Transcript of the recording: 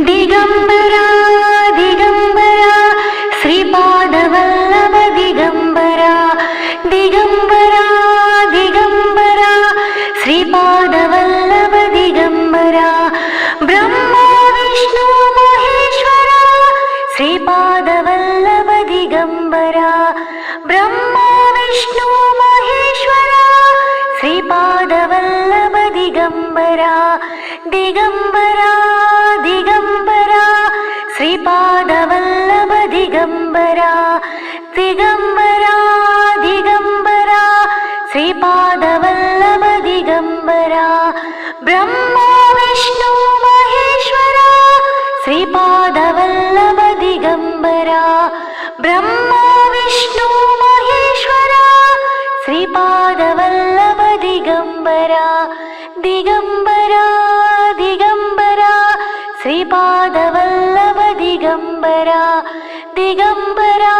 Digambara Digambara Shripad Vallabh Digambara Digambara Digambara Shripad Vallabh Digambara Brahma Vishnu Maheshwara Shripad Vallabh Digambara Brahma Vishnu Maheshwara Shripad Vallabh Digambara Digambara Digambara Shripad Vallabh Digambara Digambara Digambara Shripad Vallabh Digambara Brahma Vishnu Maheshwara Shripad Vallabh Digambara Brahma Vishnu Maheshwara Shripad Vallabh Digambara Digambara Digambara Shripad Vallabh Digambara Digambara